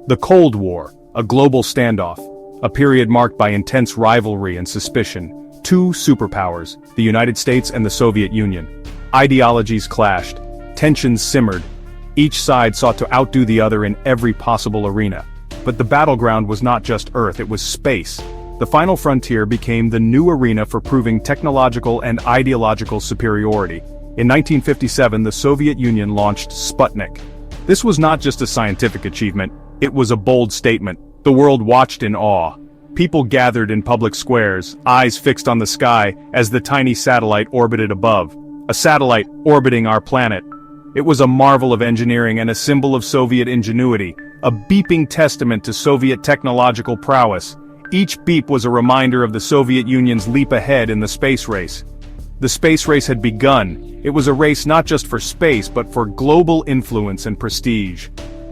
The Cold War, a global standoff, a period marked by intense rivalry and suspicion. Two superpowers, the United States and the Soviet Union. Ideologies clashed, tensions simmered. Each side sought to outdo the other in every possible arena. But the battleground was not just Earth, it was space. The final frontier became the new arena for proving technological and ideological superiority. In 1957, the Soviet Union launched Sputnik. This was not just a scientific achievement, it was a bold statement. The world watched in awe. People gathered in public squares, eyes fixed on the sky as the tiny satellite orbited above. A satellite orbiting our planet. It was a marvel of engineering and a symbol of Soviet ingenuity, a beeping testament to Soviet technological prowess. Each beep was a reminder of the Soviet Union's leap ahead in the space race. The space race had begun. It was a race not just for space but for global influence and prestige.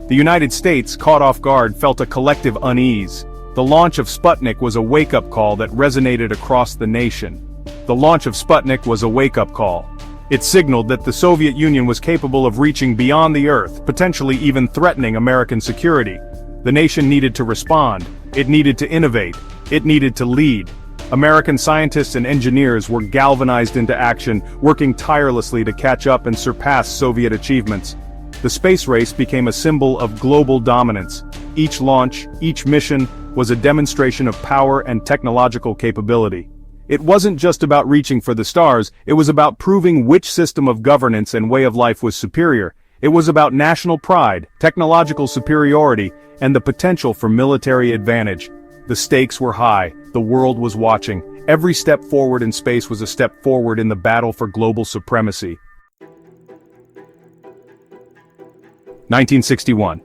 The United States, caught off guard, felt a collective unease. The launch of Sputnik was a wake-up call that resonated across the nation. The launch of Sputnik was a wake-up call. It signaled that the Soviet Union was capable of reaching beyond the Earth, potentially even threatening American security. The nation needed to respond. It needed to innovate. It needed to lead. American scientists and engineers were galvanized into action, working tirelessly to catch up and surpass Soviet achievements. The space race became a symbol of global dominance. Each launch, each mission, was a demonstration of power and technological capability. It wasn't just about reaching for the stars, it was about proving which system of governance and way of life was superior. It was about national pride, technological superiority, and the potential for military advantage. The stakes were high, the world was watching. Every step forward in space was a step forward in the battle for global supremacy. 1961.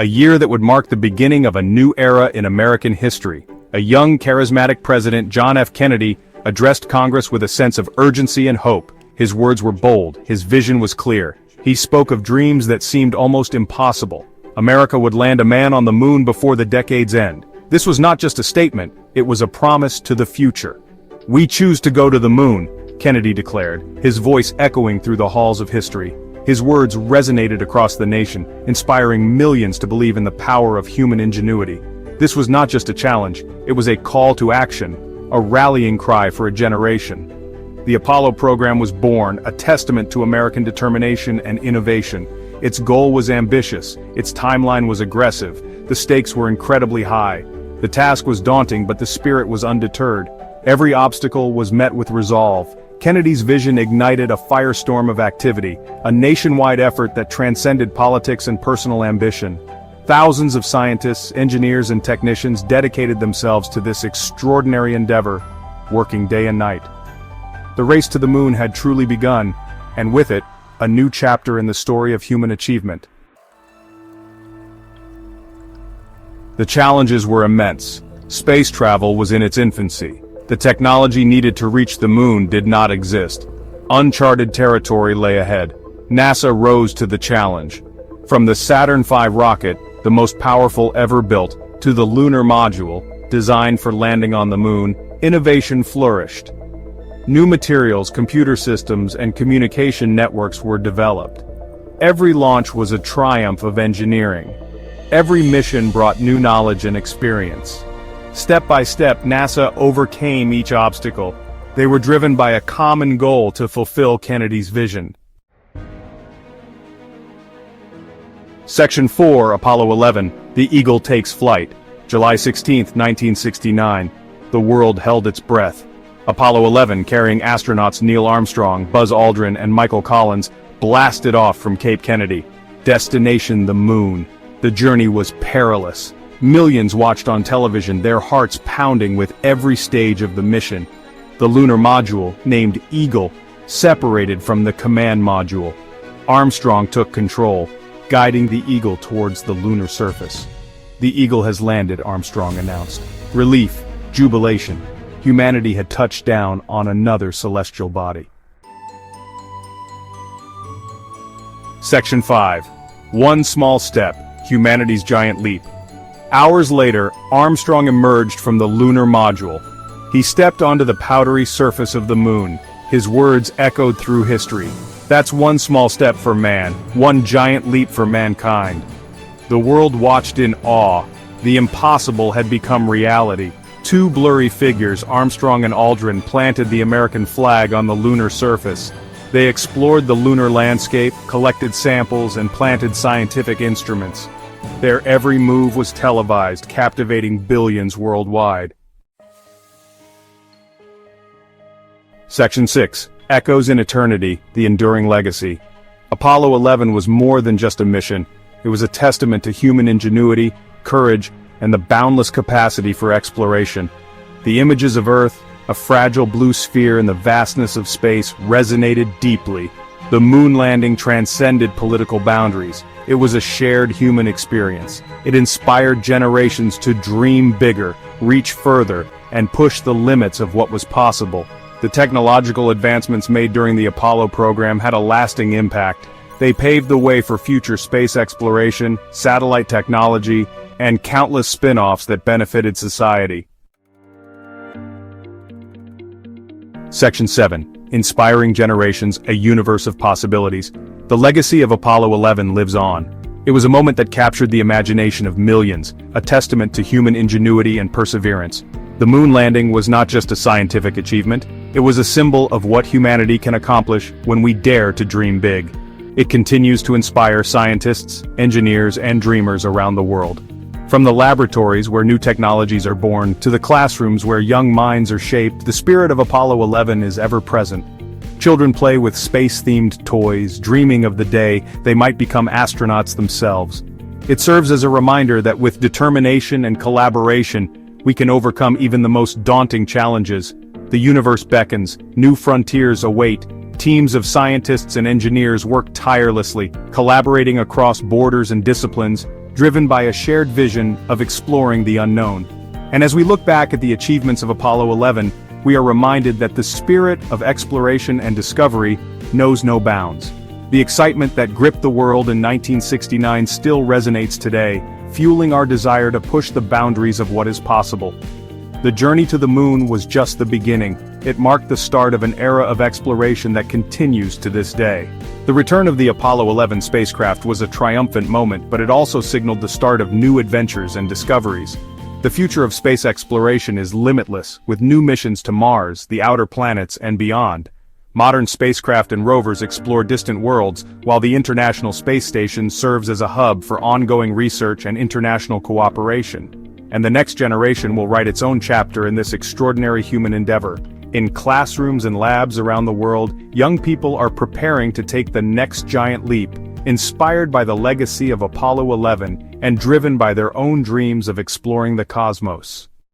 A year that would mark the beginning of a new era in American history. A young, charismatic President, John F. Kennedy, addressed Congress with a sense of urgency and hope. His words were bold, his vision was clear. He spoke of dreams that seemed almost impossible. America would land a man on the moon before the decade's end. This was not just a statement, it was a promise to the future. "We choose to go to the moon," Kennedy declared, his voice echoing through the halls of history. His words resonated across the nation, inspiring millions to believe in the power of human ingenuity. This was not just a challenge, it was a call to action, a rallying cry for a generation. The Apollo program was born, a testament to American determination and innovation. Its goal was ambitious, its timeline was aggressive, the stakes were incredibly high. The task was daunting, but the spirit was undeterred. Every obstacle was met with resolve. Kennedy's vision ignited a firestorm of activity, a nationwide effort that transcended politics and personal ambition. Thousands of scientists, engineers, and technicians dedicated themselves to this extraordinary endeavor, working day and night. The race to the moon had truly begun, and with it, a new chapter in the story of human achievement. The challenges were immense. Space travel was in its infancy. The technology needed to reach the moon did not exist. Uncharted territory lay ahead. NASA rose to the challenge. From the Saturn V rocket, the most powerful ever built, to the lunar module, designed for landing on the moon, innovation flourished. New materials, computer systems, and communication networks were developed. Every launch was a triumph of engineering. Every mission brought new knowledge and experience. Step by step, NASA overcame each obstacle. They were driven by a common goal to fulfill Kennedy's vision. Section 4, Apollo 11, The Eagle Takes Flight. July 16, 1969. The world held its breath. Apollo 11, carrying astronauts Neil Armstrong, Buzz Aldrin, and Michael Collins, blasted off from Cape Kennedy. Destination the moon. The journey was perilous. Millions watched on television, their hearts pounding with every stage of the mission. The lunar module, named Eagle, separated from the command module. Armstrong took control, guiding the Eagle towards the lunar surface. "The Eagle has landed," Armstrong announced. Relief, jubilation. Humanity had touched down on another celestial body. Section 5. One small step, humanity's giant leap. Hours later, Armstrong emerged from the lunar module. He stepped onto the powdery surface of the moon. His words echoed through history. "That's one small step for man, one giant leap for mankind." The world watched in awe. The impossible had become reality. Two blurry figures, Armstrong and Aldrin, planted the American flag on the lunar surface. They explored the lunar landscape, collected samples, and planted scientific instruments. Their every move was televised, captivating billions worldwide. Section 6. Echoes in Eternity, the Enduring Legacy. Apollo 11 was more than just a mission. It was a testament to human ingenuity, courage, and the boundless capacity for exploration. The images of Earth, a fragile blue sphere in the vastness of space, resonated deeply. The moon landing transcended political boundaries. It was a shared human experience. It inspired generations to dream bigger, reach further, and push the limits of what was possible. The technological advancements made during the Apollo program had a lasting impact. They paved the way for future space exploration, satellite technology, and countless spin-offs that benefited society. Section 7. Inspiring Generations, a Universe of Possibilities. The legacy of Apollo 11 lives on. It was a moment that captured the imagination of millions, a testament to human ingenuity and perseverance. The moon landing was not just a scientific achievement, it was a symbol of what humanity can accomplish when we dare to dream big. It continues to inspire scientists, engineers, and dreamers around the world. From the laboratories where new technologies are born to the classrooms where young minds are shaped, the spirit of Apollo 11 is ever present. Children play with space-themed toys, dreaming of the day they might become astronauts themselves. It serves as a reminder that with determination and collaboration, we can overcome even the most daunting challenges. The universe beckons, new frontiers await. Teams of scientists and engineers work tirelessly, collaborating across borders and disciplines, driven by a shared vision of exploring the unknown. And as we look back at the achievements of Apollo 11, we are reminded that the spirit of exploration and discovery knows no bounds. The excitement that gripped the world in 1969 still resonates today, fueling our desire to push the boundaries of what is possible. The journey to the moon was just the beginning. It marked the start of an era of exploration that continues to this day. The return of the Apollo 11 spacecraft was a triumphant moment, but it also signaled the start of new adventures and discoveries. The future of space exploration is limitless, with new missions to Mars, the outer planets, and beyond. Modern spacecraft and rovers explore distant worlds, while the International Space Station serves as a hub for ongoing research and international cooperation. And the next generation will write its own chapter in this extraordinary human endeavor. In classrooms and labs around the world, young people are preparing to take the next giant leap, inspired by the legacy of Apollo 11 and driven by their own dreams of exploring the cosmos.